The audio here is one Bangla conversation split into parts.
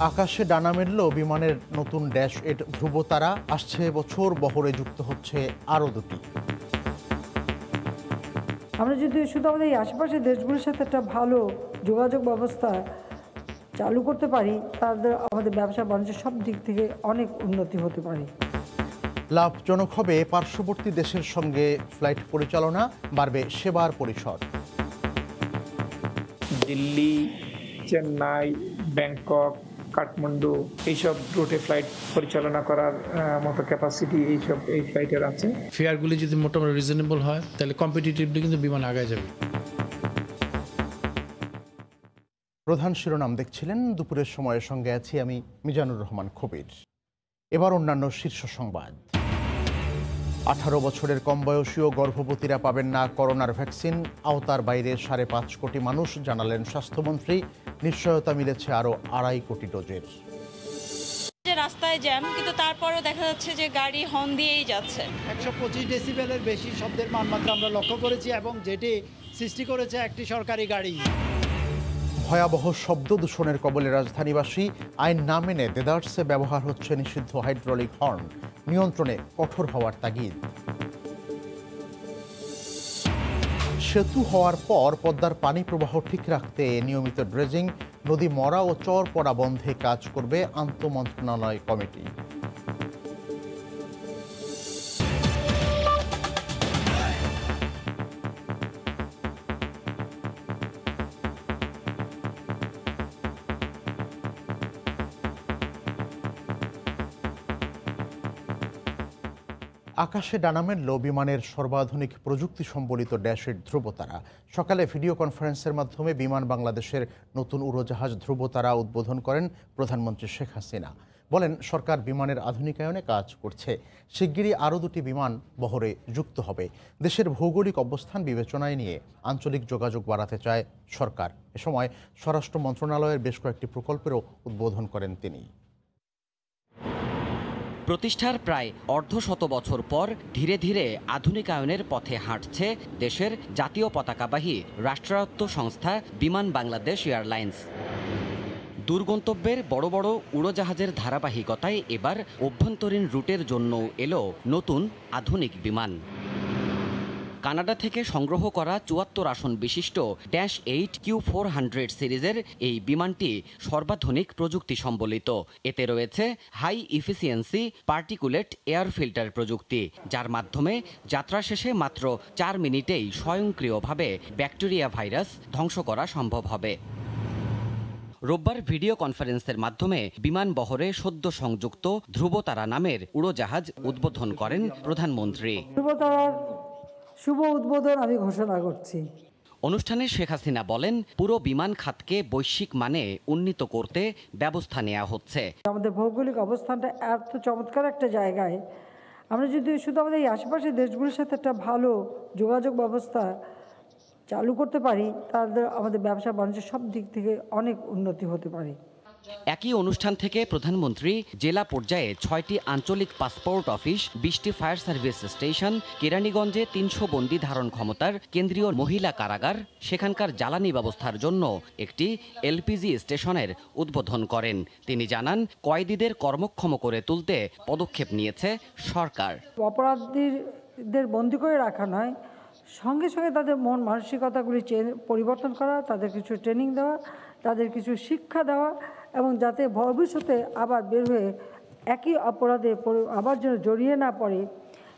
আকাশে ডানা মেলল বিমানের নতুন ড্যাশ 8 ধ্রুবতারা। আসছে বছর বহরে যুক্ত হচ্ছে আরও দুটি। আমরা যদি শুধু আমাদের এই আশেপাশের দেশগুলোর সাথে একটা ভালো যোগাযোগ ব্যবস্থা চালু করতে পারি, তাদের আমাদের ব্যবসা বাণিজ্যের সব দিক থেকে অনেক উন্নতি হতে পারে। লাভজনক হবে পার্শ্ববর্তী দেশের সঙ্গে ফ্লাইট পরিচালনা, বাড়বে সেবার পরিসর। দিল্লি, চেন্নাই, ব্যাংকক, কাঠমান্ডু এইসব রুটে ফ্লাইট পরিচালনা করার মতো ক্যাপাসিটি এই ফ্লাইটের আছে। ফেয়ারগুলি যদি মোটামুটি রিজনেবল হয় তাহলে কম্পিটিটিভলি কিন্তু বিমান আগায় যাবে। প্রধান শিরোনাম দেখছিলেন, দুপুরের সময়ের সঙ্গে আছি আমি মিজানুর রহমান খবির। এবার অন্যান্য শীর্ষ সংবাদ। 18 বছরের কম বয়সী ও গর্ভবতীরা পাবেন না করোনার ভ্যাকসিন। আওতার বাইরে 5.5 কোটি মানুষ, জানালেন স্বাস্থ্যমন্ত্রী। নিশ্চয়তা মিলেছে আরও 2.5 কোটি ডোজের। রাস্তায় জ্যাম, কিন্তু তারপরও দেখা যাচ্ছে যে গাড়ি হর্ন দিয়েই যাচ্ছে। 125 ডেসিবেলের বেশি শব্দের মানমাত্রা আমরা লক্ষ্য করেছি, এবং যেটি সৃষ্টি করেছে একটি সরকারি গাড়ি। ভয়াবহ শব্দ দূষণের কবলে রাজধানীবাসী। আইন না মেনে দেদার্সে ব্যবহার হচ্ছে নিষিদ্ধ হাইড্রোলিক হর্ন। নিয়ন্ত্রণে কঠোর হওয়ার তাগিদ। সেতু হওয়ার পর পদ্মার পানি প্রবাহ ঠিক রাখতে নিয়মিত ড্রেজিং, নদী মরা ও চর পড়া বন্ধে কাজ করবে আন্তঃমন্ত্রণালয় কমিটি। আকাশে ডানা মেলল বিমানের সর্বাধুনিক প্রযুক্তি সম্বলিত ড্যাশ 8 ধ্রুবতারা। সকালে ভিডিও কনফারেন্সের মাধ্যমে বিমান বাংলাদেশের নতুন উড়োজাহাজ ধ্রুবতারা উদ্বোধন করেন প্রধানমন্ত্রী শেখ হাসিনা। বলেন, সরকার বিমানের আধুনিকায়নে কাজ করছে। শিগগিরই আরও দুটি বিমান বহরে যুক্ত হবে। দেশের ভৌগোলিক অবস্থান বিবেচনায় নিয়ে আঞ্চলিক যোগাযোগ বাড়াতে চায় সরকার। এ সময় স্বরাষ্ট্র মন্ত্রণালয়ের বেশ কয়েকটি প্রকল্পেরও উদ্বোধন করেন তিনি। প্রতিষ্ঠার প্রায় অর্ধশত বছর পর ধীরে ধীরে আধুনিকায়নের পথে হাঁটছে দেশের জাতীয় পতাকাবাহী রাষ্ট্রায়ত্ত সংস্থা বিমান বাংলাদেশ এয়ারলাইন্স। দূরগন্তব্যের বড় বড় উড়োজাহাজের ধারাবাহিকতায় এবার অভ্যন্তরীণ রুটের জন্য এলো নতুন আধুনিক বিমান। কানাডা থেকে সংগ্রহ করা 74 আসন বিশিষ্ট ড্যাশ 8 Q400 সিরিজের এই বিমানটি সর্বাধুনিক প্রযুক্তি সম্বলিত। এতে রয়েছে high efficiency particulate air filter প্রযুক্তি, যার মাধ্যমে যাত্রা শেষে মাত্র 4 মিনিটেই স্বয়ংক্রিয়ভাবে ব্যাকটেরিয়া ভাইরাস ধ্বংস করা সম্ভব হবে। রোববার ভিডিও কনফারেন্সের মাধ্যমে বিমান বহরে সদ্য সংযুক্ত ধ্রুবতারা নামের উড়োজাহাজ উদ্বোধন করেন প্রধানমন্ত্রী। ধ্রুবতারার শুভ উদ্বোধন আমি ঘোষণা করছি। অনুষ্ঠানে শেখ হাসিনা বলেন, পুরো বিমান খাতকে বৈশ্বিক মানে উন্নীত করতে ব্যবস্থা নেওয়া হচ্ছে। আমাদের ভৌগোলিক অবস্থানটা এত চমৎকার একটা জায়গায়, আমরা যদি শুধু আমাদের এই আশেপাশের দেশগুলোর সাথে একটা ভালো যোগাযোগ ব্যবস্থা চালু করতে পারি, তাদের আমাদের ব্যবসা বাণিজ্যের সব দিক থেকে অনেক উন্নতি হতে পারে। একই অনুষ্ঠান থেকে প্রধানমন্ত্রী জেলা পর্যায়ে 6টি আঞ্চলিক পাসপোর্ট অফিস, 20টি ফায়ার সার্ভিস স্টেশন, কেরানীগঞ্জে 300 বন্দী ধারণ ক্ষমতার কেন্দ্রীয় মহিলা কারাগার, সেখানকার জ্বালানি ব্যবস্থার জন্য একটি এলপিজি স্টেশনের উদ্বোধন করেন। তিনি জানান, কয়েদিদের কর্মক্ষম করে তুলতে পদক্ষেপ নিয়েছে সরকার। অপরাধীদের বন্দী করে রাখা নয়, সঙ্গে সঙ্গে তাদের মন মানসিকতাগুলি পরিবর্তন করা, তাদের কিছু ট্রেনিং দেওয়া, তাদের কিছু শিক্ষা দেওয়া, এবং যাতে ভবিষ্যতে আবার বের হয়ে একই অপরাধে আবার যেন জড়িয়ে না পড়ে,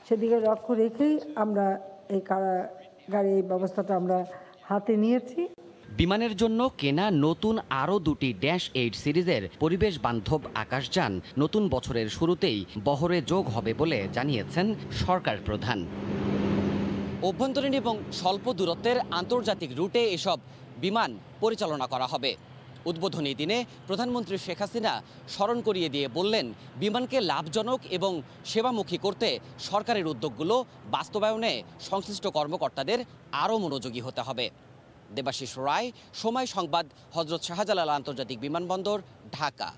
সেদিকে লক্ষ্য রেখেই আমরা এই কারাগারে এই ব্যবস্থাটা আমরা হাতে নিয়েছি। বিমানের জন্য কেনা নতুন আরও দুটি ড্যাশ 8 সিরিজের পরিবেশ বান্ধব আকাশযান নতুন বছরের শুরুতেই বহরে যোগ হবে বলে জানিয়েছেন সরকার প্রধান। অভ্যন্তরীণ এবং স্বল্প দূরত্বের আন্তর্জাতিক রুটে এসব বিমান পরিচালনা করা হবে। উদ্বোধনী দিনে প্রধানমন্ত্রী শেখ হাসিনা স্মরণ করিয়ে দিয়ে বললেন, বিমানকে লাভজনক এবং সেবামুখী করতে সরকারের উদ্যোগগুলো বাস্তবায়নে সংশ্লিষ্ট কর্মকর্তাদের আরও মনোযোগী হতে হবে। দেবাশিস রায়, সময় সংবাদ, হযরত শাহজালাল আন্তর্জাতিক বিমানবন্দর, ঢাকা।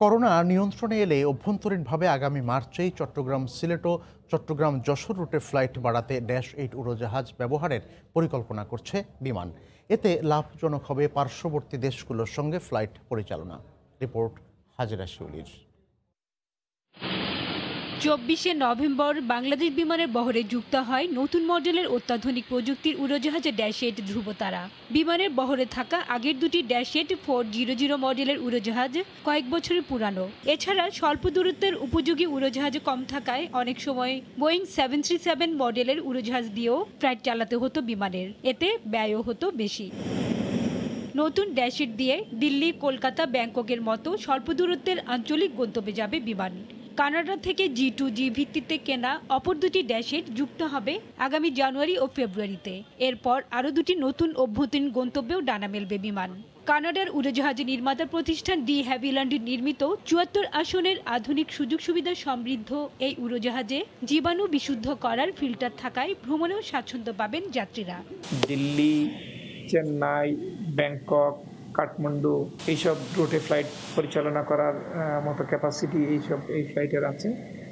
করোনা নিয়ন্ত্রণে এলে অভ্যন্তরীণভাবে আগামী মার্চেই চট্টগ্রাম সিলেট ও চট্টগ্রাম যশোর রুটে ফ্লাইট বাড়াতে ড্যাশ 8 উড়োজাহাজ ব্যবহারের পরিকল্পনা করছে বিমান। এতে লাভজনক হবে পার্শ্ববর্তী দেশগুলোর সঙ্গে ফ্লাইট পরিচালনা। রিপোর্ট হাজেরা শিউলির। 24শে নভেম্বর বাংলাদেশ বিমানের বহরে যুক্ত হয় নতুন মডেলের অত্যাধুনিক প্রযুক্তির উড়োজাহাজে -8 ধ্রুবতারা। বিমানের বহরে থাকা আগের দুটি -8 400 মডেলের উড়োজাহাজ কয়েক বছরের পুরানো। এছাড়া স্বল্প দূরত্বের উপযোগী উড়োজাহাজ কম থাকায় অনেক সময় বোয়িং 737 মডেলের উড়োজাহাজ দিয়েও ফ্লাইট চালাতে হতো বিমানের, এতে ব্যয়ও হতো বেশি। নতুন -8 দিয়ে দিল্লি, কলকাতা, ব্যাংককের মতো স্বল্প দূরত্বের আঞ্চলিক গন্তব্যে যাবে বিমান। কানাডা থেকে G2G ভিত্তিতে কেনা অপর দুটি -8 যুক্ত হবে আগামী জানুয়ারি ও ফেব্রুয়ারিতে। এরপর আরও দুটি নতুন অভ্যন্তরীণ গন্তব্যেও ডানা মেলবে বিমান। কানাডার উড়োজাহাজ নির্মাতা প্রতিষ্ঠান ডি হ্যাভিল্যান্ড নির্মিত 74 আসনের আধুনিক সুযোগ সুবিধা সমৃদ্ধ এই উড়োজাহাজে জীবাণু বিশুদ্ধ করার ফিল্টার থাকায় ভ্রমণেও স্বাচ্ছন্দ্য পাবেন যাত্রীরা। দিল্লি, চেন্নাই, ব্যাংকক, কাঠমান্ডু এইসব রুটে ফ্লাইট পরিচালনা করার মতো ক্যাপাসিটি এই ফ্লাইটের আছে।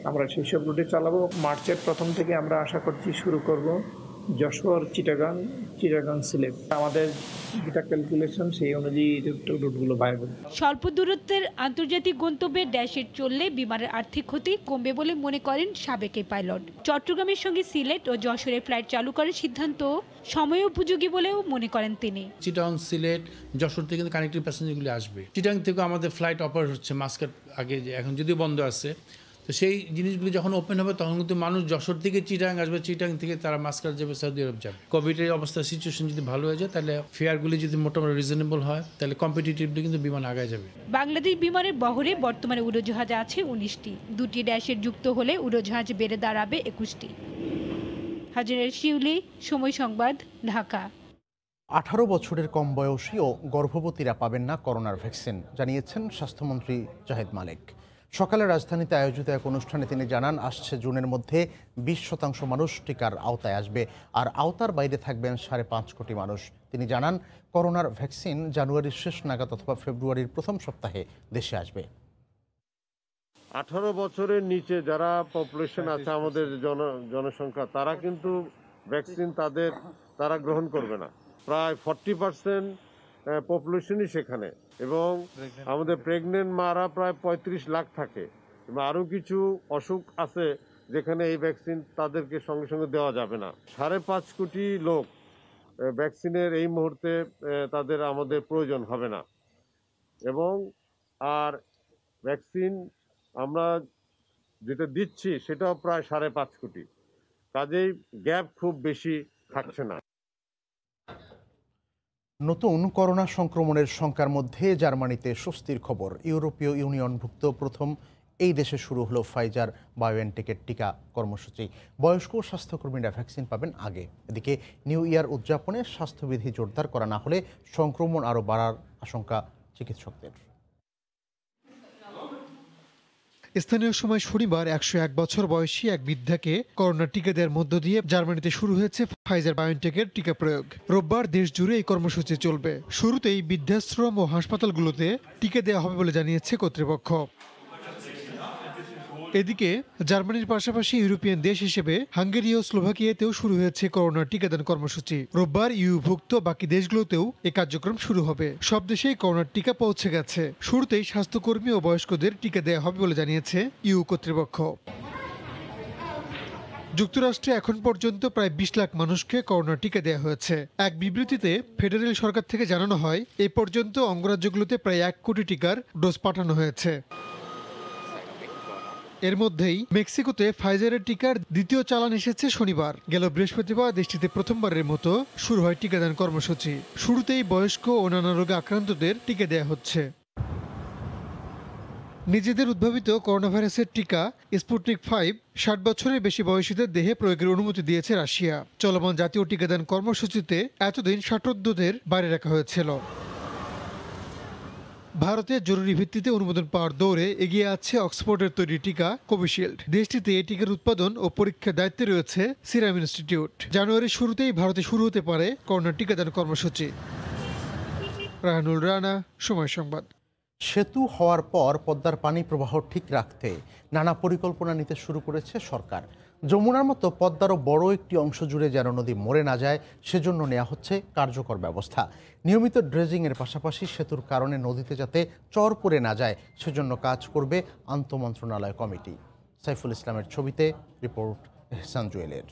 আমরা সেই সব রুটে চালাবো। মার্চের প্রথম থেকে আমরা আশা করছি শুরু করব যশোর, চিটাগাং, সিলেট। আমাদের যেটা ক্যালকুলেশন সেই অনুযায়ী রুটগুলো ভাইবল। স্বল্প দূরত্বের আন্তর্জাতিক গন্তব্যে -8 চললে বিমানের আর্থিক ক্ষতি কমবে বলে মনে করেন সাবেক এই পাইলট। চট্টগ্রামের সঙ্গে সিলেট ও যশোরে ফ্লাইট চালু করার সিদ্ধান্ত সময় উপযোগী বলেও মনে করেন তিনি। চিটাং, সিলেট, যশোর থেকে কিন্তু কানেক্টিভ প্যাসেঞ্জারগুলি আসবে। চিটাং থেকে আমাদের ফ্লাইট অপারেট হচ্ছে মাস্কাট আগে, যে এখন যদিও বন্ধ আছে, তো সেই জিনিসগুলি যখন ওপেন হবে তখন কিন্তু মানুষ যশোর থেকে চিটাং আসবে, চিটাং থেকে তারা মাস্কাট যাবে, সৌদি আরব যাবে। কোভিডের অবস্থা সিচুয়েশন যদি ভালো হয়ে যায় তাহলে ফেয়ারগুলি যদি মোটামুটি রিজনেবল হয় তাহলে কম্পিটিটিভলি কিন্তু বিমান আগায় যাবে। বাংলাদেশ বিমানের বহরে বর্তমানে উড়োজাহাজ আছে 19টি। দুটি -8 যুক্ত হলে উড়োজাহাজ বেড়ে দাঁড়াবে 21টি। হাজেরা শিউলি, সময় সংবাদ, ঢাকা। 18 বছরের কম বয়সী ও গর্ভবতীরা পাবেন না করোনার ভ্যাকসিন, জানিয়েছেন স্বাস্থ্যমন্ত্রী জাহিদ মালিক। সকালে রাজধানীতে আয়োজিত এক অনুষ্ঠানে তিনি জানান, আসছে জুনের মধ্যে 20% মানুষ টিকার আওতায় আসবে, আর আওতার বাইরে থাকবেন 5.5 কোটি মানুষ। তিনি জানান, করোনার ভ্যাকসিন জানুয়ারির শেষ নাগাদ অথবা ফেব্রুয়ারির প্রথম সপ্তাহে দেশে আসবে। 18 বছরের নিচে যারা পপুলেশন আছে আমাদের জনসংখ্যা, তারা কিন্তু ভ্যাকসিন তারা গ্রহণ করবে না। প্রায় 40% পপুলেশনই সেখানে, এবং আমাদের প্রেগনেন্ট মারা প্রায় 35 লাখ থাকে, এবং আরও কিছু অসুখ আছে যেখানে এই ভ্যাকসিন তাদেরকে সঙ্গে সঙ্গে দেওয়া যাবে না। 5.5 কোটি লোক ভ্যাকসিনের এই মুহূর্তে তাদের আমাদের প্রয়োজন হবে না, এবং আর ভ্যাকসিন আমরা যেটা দিচ্ছি সেটাও প্রায় 5.5 কোটি, কাজেই গ্যাপ খুব বেশি থাকছে না। নতুন করোনা সংক্রমণের শঙ্কার মধ্যে জার্মানিতে স্বস্তির খবর। ইউরোপীয় ইউনিয়নভুক্ত প্রথম এই দেশে শুরু হলো ফাইজার বায়োএনটেকের টিকা কর্মসূচি। বয়স্ক স্বাস্থ্যকর্মীরা ভ্যাকসিন পাবেন আগে। এদিকে নিউ ইয়ার উদযাপনে স্বাস্থ্যবিধি জোরদার করা না হলে সংক্রমণ আরও বাড়ার আশঙ্কা চিকিৎসকদের। স্থানীয় সময় শনিবার 101 বছর বয়সী এক বৃদ্ধাকে করোনা টিকা দেওয়ার মধ্য দিয়ে জার্মানিতে শুরু হয়েছে ফাইজার বায়োএনটেকের টিকা প্রয়োগ। রোববার দেশ জুড়ে এই কর্মসূচি চলবে। শুরুতেই বৃদ্ধাশ্রম ও হাসপাতালগুলোতে টিকা দেওয়া হবে বলে জানিয়েছে কর্তৃপক্ষ। এদিকে জার্মানির পাশাপাশি ইউরোপিয়ান দেশ হিসেবে হাঙ্গেরি ও স্লোভাকিয়াতেও শুরু হয়েছে করোনা টিকাদান কর্মসূচি। রোববার ইউভুক্ত বাকি দেশগুলোতেও এই কার্যক্রম শুরু হবে। সব দেশেই করোনার টিকা পৌঁছে গেছে। শুরুতেই স্বাস্থ্যকর্মী ও বয়স্কদের টিকা দেওয়া হবে বলে জানিয়েছে ইউ কর্তৃপক্ষ। যুক্তরাষ্ট্রে এখন পর্যন্ত প্রায় 20 লাখ মানুষকে করোনা টিকা দেওয়া হয়েছে। এক বিবৃতিতে ফেডারেল সরকার থেকে জানানো হয়, এই পর্যন্ত অঙ্গরাজ্যগুলোতে প্রায় 1 কোটি টিকার ডোজ পাঠানো হয়েছে। এর মধ্যেই মেক্সিকোতে ফাইজারের টিকার দ্বিতীয় চালান এসেছে শনিবার। গেল বৃহস্পতিবার দেশটিতে প্রথমবারের মতো শুরু হয় টিকাদান কর্মসূচি। শুরুতেই বয়স্ক ও নানা রোগে আক্রান্তদের টিকা দেওয়া হচ্ছে। নিজেদের উদ্ভাবিত করোনা ভাইরাসের টিকা স্পুটনিক 5 60 বছরের বেশি বয়সীদের দেহে প্রয়োগের অনুমতি দিয়েছে রাশিয়া। চলমান জাতীয় টিকাদান কর্মসূচিতে এতদিন ষাটোর্ধ্বদের বাইরে রাখা হয়েছিল। ভারতে জরুরি ভিত্তিতে অনুমোদন পাওয়ার দৌড়ে এগিয়ে আছে অক্সফোর্ডের তৈরি টিকা কোভিশিল্ড। দেশটিতে এই টিকার উৎপাদন ও পরীক্ষার দায়িত্বে রয়েছে সিরাম ইনস্টিটিউট। জানুয়ারির শুরুতেই ভারতে শুরু হতে পারে করোনা টিকাদান কর্মসূচি। রাহানুল রানা, সময় সংবাদ। সেতু হওয়ার পর পদ্মার পানি প্রবাহ ঠিক রাখতে নানা পরিকল্পনা নিতে শুরু করেছে সরকার। যমুনার মতো পদ্মারও বড় একটি অংশ জুড়ে যেন নদী মরে না যায় সেজন্য নেওয়া হচ্ছে কার্যকর ব্যবস্থা। নিয়মিত ড্রেজিংয়ের পাশাপাশি সেতুর কারণে নদীতে যাতে চর পড়ে না যায় সেজন্য কাজ করবে আন্তঃমন্ত্রণালয় কমিটি। সাইফুল ইসলামের ছবিতে রিপোর্ট এহসান জুয়েলের।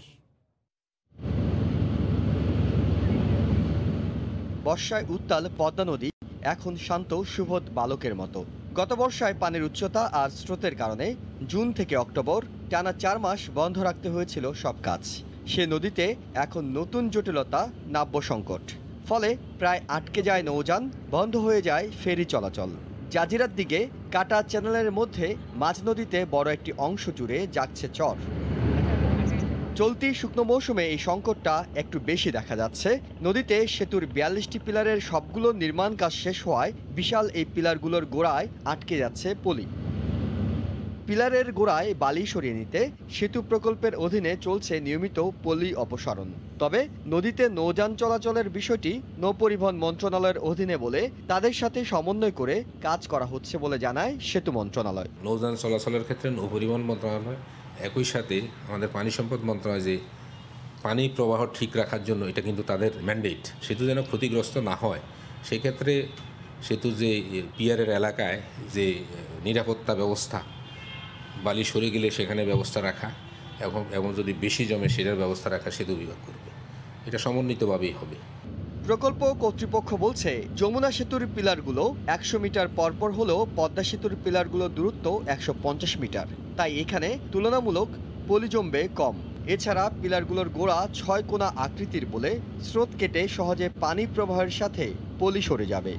বর্ষায় উত্তাল পদ্মা নদী এখন শান্ত সুবোধ বালকের মতো। গত বর্ষায় পানির উচ্চতা আর স্রোতের কারণে জুন থেকে অক্টোবর টানা 4 মাস বন্ধ রাখতে হয়েছিল সব কাজ। সে নদীতে এখন নতুন জটিলতা, নাব্য সংকট। ফলে প্রায় আটকে যায় নৌযান, বন্ধ হয়ে যায় ফেরি চলাচল। জাজিরার দিকে কাটা চ্যানেলের মধ্যে মাঝ নদীতে বড় একটি অংশ জুড়ে জাগছে চর। চলতি শুকনো মৌসুমে এই সংকটটা একটু বেশি দেখা যাচ্ছে। নদীতে সেতুর 42টি পিলারের সবগুলো নির্মাণ কাজ শেষ হওয়ায় বিশাল এই পিলারগুলোর গোড়ায় আটকে যাচ্ছে পলি। পিলারের গোড়ায় বালি সরিয়ে নিতে সেতু প্রকল্পের অধীনে চলছে নিয়মিত পলি অপসারণ। তবে নদীতে নৌযান চলাচলের বিষয়টি নৌপরিবহন মন্ত্রণালয়ের অধীনে বলে তাদের সাথে সমন্বয় করে কাজ করা হচ্ছে বলে জানায় সেতু মন্ত্রণালয়। নৌযান চলাচলের ক্ষেত্রে নৌপরিবহন মন্ত্রণালয় একই সাথে আমাদের পানি সম্পদ মন্ত্রণালয় যে পানি প্রবাহ ঠিক রাখার জন্য এটা কিন্তু তাদের ম্যান্ডেট। সেতু যেন ক্ষতিগ্রস্ত না হয় সেক্ষেত্রে সেতু যে পিয়ারের এলাকায় যে নিরাপত্তা ব্যবস্থা, বালি সরে গেলে সেখানে ব্যবস্থা রাখা এবং যদি বেশি জমে সেটার ব্যবস্থা রাখা সেতু বিভাগ করবে। এটা সমন্বিতভাবেই হবে। প্রকল্প কর্তৃপক্ষ বলছে যমুনা সেতুর পিলারগুলো 100 মিটার পরপর হলেও পদ্মা সেতুর পিলারগুলোর দূরত্ব 150 মিটার। তাই এখানে তুলনামূলক পলি জমবে কম। এছাড়া পিলারগুলোর গোড়া 6 কোণা আকৃতির বলে স্রোত কেটে সহজে পানি প্রবাহের সাথে পলি সরে যাবে।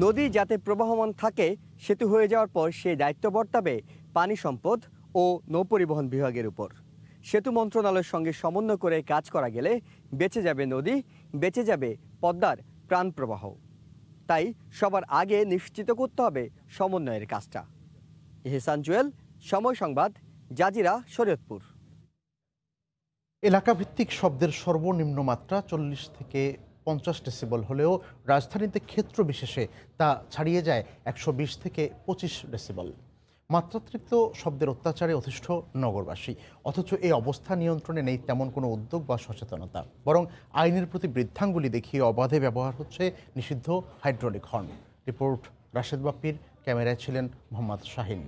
নদী যাতে প্রবাহমান থাকে, সেতু হয়ে যাওয়ার পর সেই দায়িত্ব বর্তাবে পানি সম্পদ ও নৌপরিবহন বিভাগের উপর। সেতু মন্ত্রণালয়ের সঙ্গে সমন্বয় করে কাজ করা গেলে বেঁচে যাবে নদী, বেঁচে যাবে পদ্মার প্রাণ প্রবাহ। তাই সবার আগে নিশ্চিত করতে হবে সমন্বয়ের কাজটা। এহসান জুয়েল, সময় সংবাদ, জাজিরা, শরীয়তপুর। এলাকাভিত্তিক শব্দের সর্বনিম্ন মাত্রা 40 থেকে 50 ডেসিবল হলেও রাজধানীতে ক্ষেত্র বিশেষে তা ছাড়িয়ে যায় 120 থেকে 25 ডেসিবল। মাত্রাতিরিক্ত শব্দের অত্যাচারে অতিষ্ঠ নগরবাসী, অথচ এই অবস্থা নিয়ন্ত্রণে নেই তেমন কোনো উদ্যোগ বা সচেতনতা। বরং আইনের প্রতি বৃদ্ধাঙ্গুলি দেখিয়ে অবাধে ব্যবহার হচ্ছে নিষিদ্ধ হাইড্রোলিক হর্ন। রিপোর্ট রাশেদ বাপ্পির, ক্যামেরায় ছিলেন মোহাম্মদ শাহিন।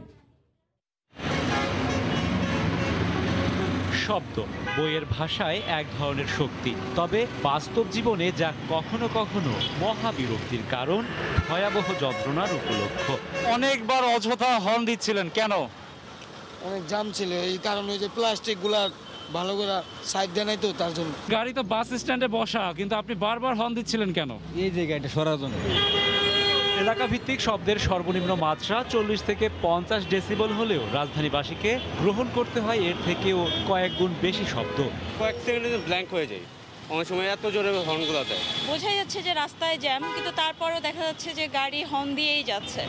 শব্দ বইয়ের ভাষায় এক ধরনের শক্তি, তবে বাস্তব জীবনে যা কখনো কখনো মহাবিরক্তির কারণ, ভয়াবহ যন্ত্রণার উপলক্ষ। অনেকবার অযথা হর্ন দিচ্ছিলেন কেন? অনেক জাম ছিল, এই কারণে যে প্লাস্টিক গুলা ভালো করে সাইড দেয় নাই তো, তার জন্য। গাড়ি তো বাস স্ট্যান্ডে বসা, কিন্তু আপনি বারবার হর্ন দিচ্ছিলেন কেন? এই জায়গাটা সরার জন্য। এলাকা ভিত্তিক শব্দের সর্বনিম্ন মাত্রা 40 থেকে 50 ডেসিবল হলেও রাজধানীবাসীকে গ্রহণ করতে হয় এর থেকেও কয়েক গুণ বেশি শব্দ। কয়েক সেকেন্ডে ব্ল্যাঙ্ক হয়ে যায়, অনেক সময় এত জোরে হর্নগুলো দেয়। বোঝাই যাচ্ছে যে রাস্তায় জ্যাম, কিন্তু তারপরও দেখা যাচ্ছে যে গাড়ি হর্ন দিয়েই যাচ্ছে।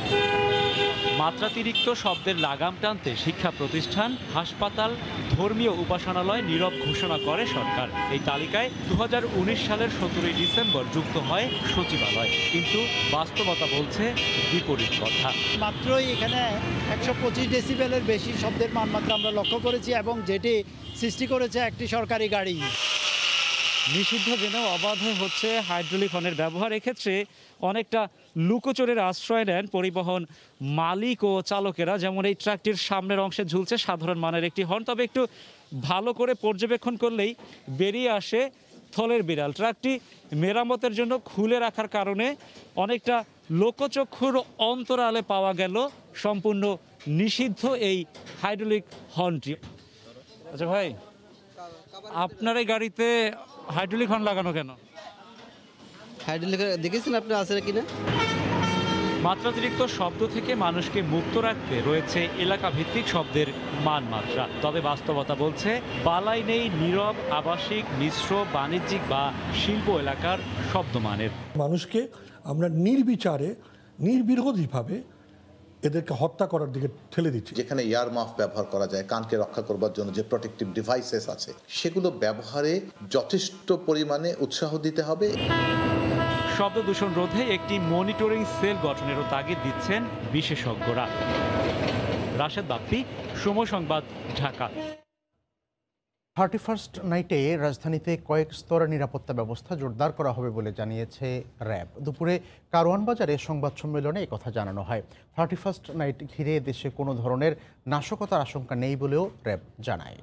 মাত্রাতিরিক্ত শব্দের লাগাম টানতে শিক্ষা প্রতিষ্ঠান, হাসপাতাল, ধর্মীয় উপাসনালয় নীরব ঘোষণা করে সরকার। এই তালিকায় 2019 সালের 17 ডিসেম্বর যুক্ত হয় সচিবালয়, কিন্তু বাস্তবতা বলছে বিপরীত কথা। মাত্রই এখানে 125 ডেসিবেলের বেশি শব্দের মানমাত্রা আমরা লক্ষ্য করেছি, এবং যেটি সৃষ্টি করেছে একটি সরকারি গাড়ি। নিষিদ্ধ জেনেও অবাধে হচ্ছে হাইড্রোলিক হর্নের ব্যবহার। এক্ষেত্রে অনেকটা লুকোচুরের আশ্রয় নেন পরিবহন মালিক ও চালকেরা। যেমন এই ট্রাকটির সামনের অংশে ঝুলছে সাধারণ মানের একটি হর্ন, তবে একটু ভালো করে পর্যবেক্ষণ করলেই বেরিয়ে আসে থলের বিড়াল। ট্রাকটি মেরামতের জন্য খুলে রাখার কারণে অনেকটা লোকচক্ষুর অন্তরালে পাওয়া গেল সম্পূর্ণ নিষিদ্ধ এই হাইড্রোলিক হর্নটি। আচ্ছা ভাই, আপনার এই গাড়িতে হাইড্রোলিক হর্ন লাগানো কেন? হাইড্রোলিক দেখেছেন আপনি আছে কিনা? মাত্রাতিরিক্ত শব্দ থেকে মানুষকে মুক্ত রাখতে রয়েছে এলাকা ভিত্তিক শব্দের মানমাত্রা। তবে বাস্তবতা বলছে বালাই নেই নীরব, আবাসিক, মিশ্র, বাণিজ্যিক বা শিল্প এলাকার শব্দমানের। মানুষকে আমরা নির্বিচারে, নির্বিরোধীভাবে এদেরকে হত্যা করার দিকে ঠেলে দিচ্ছি। যেখানে ইয়ারমাফ ব্যবহার করা যায়, কানকে রক্ষা করবার জন্য যে প্রোটেক্টিভ ডিভাইসেস আছে, সেগুলো ব্যবহারে যথেষ্ট পরিমাণে উৎসাহ দিতে হবে। শব্দ দূষণ রোধে একটি মনিটরিং সেল গঠনেরও তাগিদ দিচ্ছেন বিশেষজ্ঞরা। রাশেদ বাপ্পি, সময় সংবাদ, ঢাকা। 31st নাইটে রাজধানীতে কয়েক স্তরের নিরাপত্তা ব্যবস্থা জোরদার করা হবে বলে জানিয়েছে র্যাব। দুপুরে কারওয়ান বাজারে সংবাদ সম্মেলনে একথা জানানো হয়। 31st নাইট ঘিরে দেশে কোনো ধরনের নাশকতার আশঙ্কা নেই বলেও র্যাব জানায়।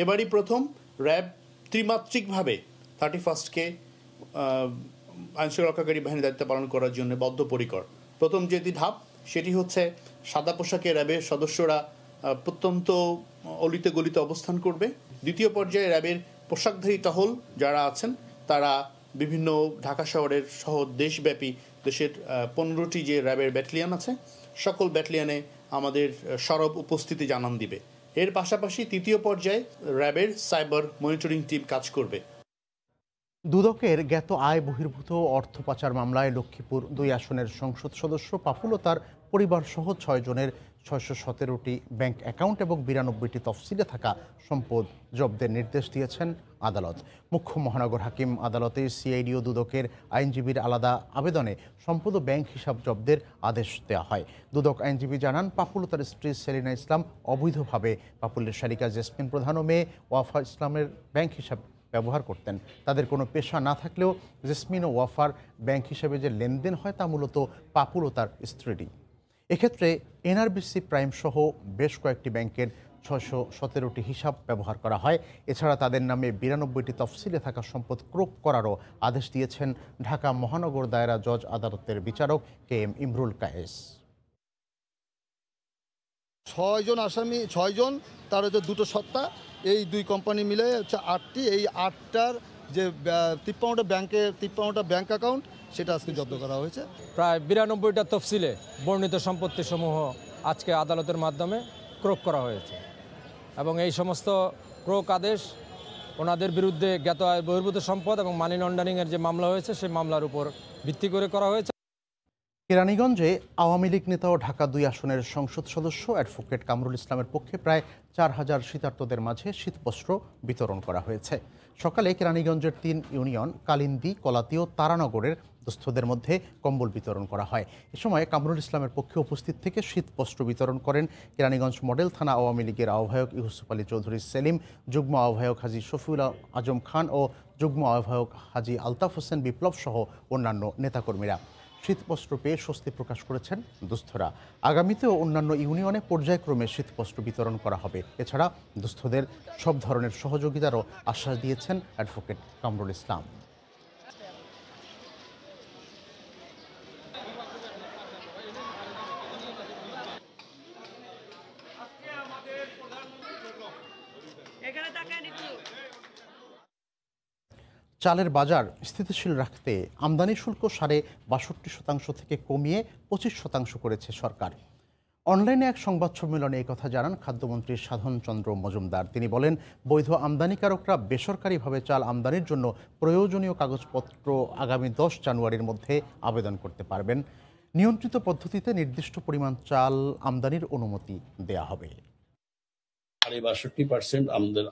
এবারই প্রথম র্যাব ত্রিমাত্রিকভাবে 31কে আইনশৃঙ্খলাকারী বাহিনীর দায়িত্ব পালন করার জন্য বদ্ধপরিকর। প্রথম যেটি ধাপ সেটি হচ্ছে সাদা পোশাকে র্যাবের সদস্যরা প্রত্যন্ত অলিতে গলিতে অবস্থান করবে। দ্বিতীয় পর্যায়ে র্যাবের পোশাকধারী টহল যারা আছেন তারা বিভিন্ন ঢাকা শহরের সহ দেশব্যাপী দেশের 15টি যে র্যাবের ব্যাটালিয়ন আছে সকল ব্যাটালিয়নে আমাদের সরব উপস্থিতি জানান দিবে। এর পাশাপাশি তৃতীয় পর্যায়ে র্যাবের সাইবার মনিটরিং টিম কাজ করবে। দুদকের জ্ঞাত আয় বহির্ভূত অর্থ পাচার মামলায় লক্ষ্মীপুর 2 আসনের সংসদ সদস্য পাপুল ও তার পরিবার সহ 6 জনের 617টি ব্যাংক অ্যাকাউন্ট এবং 92টি তফসিলে থাকা সম্পদ জব্দের নির্দেশ দিয়েছেন আদালত। মুখ্য মহানগর হাকিম আদালতে সিআইডি ও দুদকের আইনজীবীর আলাদা আবেদনে সম্পদ ও ব্যাংক হিসাব জব্দের আদেশ দেওয়া হয়। দুদক আইনজীবী জানান, পাপুল ও তার স্ত্রী সেলিনা ইসলাম অবৈধভাবে পাপুলের শালিকা জেসমিন প্রধান ও মেয়ে ওয়াফা ইসলামের ব্যাংক হিসাব ব্যবহার করতেন। তাদের কোনো পেশা না থাকলেও জেসমিন ও ওয়াফার ব্যাংক হিসাবে যে লেনদেন হয় তা মূলত পাপুল ও তার স্ত্রীরই। এক্ষেত্রে এনআরবিসি প্রাইম সহ বেশ কয়েকটি ব্যাংকের 617টি হিসাব ব্যবহার করা হয়। এছাড়া তাদের নামে 92টি তফসিলে থাকা সম্পদ ক্রোক করারও আদেশ দিয়েছেন ঢাকা মহানগর দায়রা জজ আদালতের বিচারক KM ইমরুল কায়েস। 6 জন আসামি, 6 জন, তার হচ্ছে 2টো সত্তা, এই 2 কোম্পানি মিলে হচ্ছে 8টি। এই 8টার যে 53টা ব্যাংক অ্যাকাউন্ট সেটা আজকে জব্দ করা হয়েছে। প্রায় 92টা তফসিলে বর্ণিত সম্পত্তিসমূহ আজকে আদালতের মাধ্যমে ক্রোক করা হয়েছে এবং এই সমস্ত ক্রোক আদেশ ওনাদের বিরুদ্ধে জ্ঞাত আয় বহির্ভূত সম্পদ এবং মানি লন্ডারিংয়ের যে মামলা হয়েছে সেই মামলার উপর ভিত্তি করে করা হয়েছে। কেরানীগঞ্জে আওয়ামী লীগ নেতা ও ঢাকা 2 আসনের সংসদ সদস্য অ্যাডভোকেট কামরুল ইসলামের পক্ষে প্রায় 4000 শীতার্তদের মাঝে শীতবস্ত্র বিতরণ করা হয়েছে। সকালে কেরানীগঞ্জের 3 ইউনিয়ন কালিন্দী, কলাতী ও তারানগরের দুস্থদের মধ্যে কম্বল বিতরণ করা হয়। এ সময় কামরুল ইসলামের পক্ষে উপস্থিত থেকে শীতবস্ত্র বিতরণ করেন কেরানীগঞ্জ মডেল থানা আওয়ামী লীগের আহ্বায়ক ইউসুফ আলী চৌধুরী সেলিম, যুগ্ম আহ্বায়ক হাজী শফিউল আজম খান ও যুগ্ম আহ্বায়ক হাজী আলতাফ হোসেন বিপ্লব সহ অন্যান্য নেতাকর্মীরা। শীতবস্ত্র পেয়ে স্বস্তি প্রকাশ করেছেন দুস্থরা। আগামীতেও অন্যান্য ইউনিয়নে পর্যায়ক্রমে শীতবস্ত্র বিতরণ করা হবে। এছাড়া দুস্থদের সব ধরনের সহযোগিতারও আশ্বাস দিয়েছেন অ্যাডভোকেট কামরুল ইসলাম। চালের বাজার স্থিতিশীল রাখতে আমদানি শুল্ক 62.5% থেকে কমিয়ে 25% করেছে সরকার। অনলাইনে এক সংবাদ সম্মেলনে একথা জানান খাদ্যমন্ত্রী সাধন চন্দ্র মজুমদার। তিনি বলেন, বৈধ আমদানিকারকরা বেসরকারিভাবে চাল আমদানির জন্য প্রয়োজনীয় কাগজপত্র আগামী 10 জানুয়ারির মধ্যে আবেদন করতে পারবেন। নিয়ন্ত্রিত পদ্ধতিতে নির্দিষ্ট পরিমাণ চাল আমদানির অনুমতি দেয়া হবে। 62% আমাদের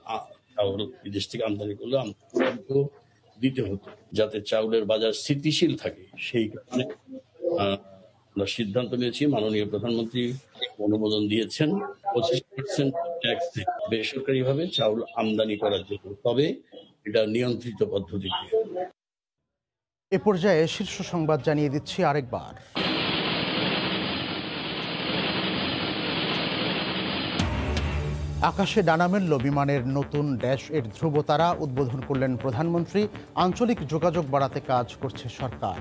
বিদেশ থেকে আমদানি করলে আমদানি দিতে হতো যাতে চাউলের বাজার স্থিতিশীল থাকে। সেই কারণে আমরা সিদ্ধান্ত নিয়েছি, মাননীয় প্রধানমন্ত্রী অনুমোদন দিয়েছেন 25% ট্যাক্স বেসরকারি ভাবে চাউল আমদানি করার জন্য, তবে এটা নিয়ন্ত্রিত পদ্ধতিতে। এ পর্যায়ে শীর্ষ সংবাদ জানিয়ে দিচ্ছি আরেকবার। আকাশে ডানা মেলল বিমানের নতুন ড্যাশ-8 ধ্রুবতারা, উদ্বোধন করলেন প্রধানমন্ত্রী। আঞ্চলিক যোগাযোগ বাড়াতে কাজ করছে সরকার।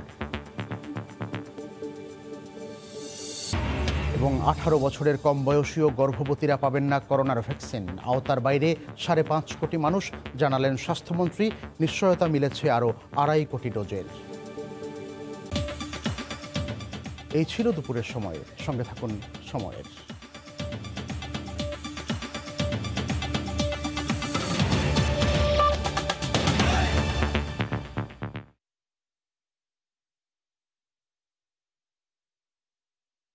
এবং 18 বছরের কম বয়সী ও গর্ভবতীরা পাবেন না করোনার ভ্যাকসিন। আওতার বাইরে 5.5 কোটি মানুষ, জানালেন স্বাস্থ্যমন্ত্রী। নিশ্চয়তা মিলেছে আরও 2.5 কোটি ডোজের। এই ছিল দুপুরের সময়। সঙ্গে থাকুন সময়ের।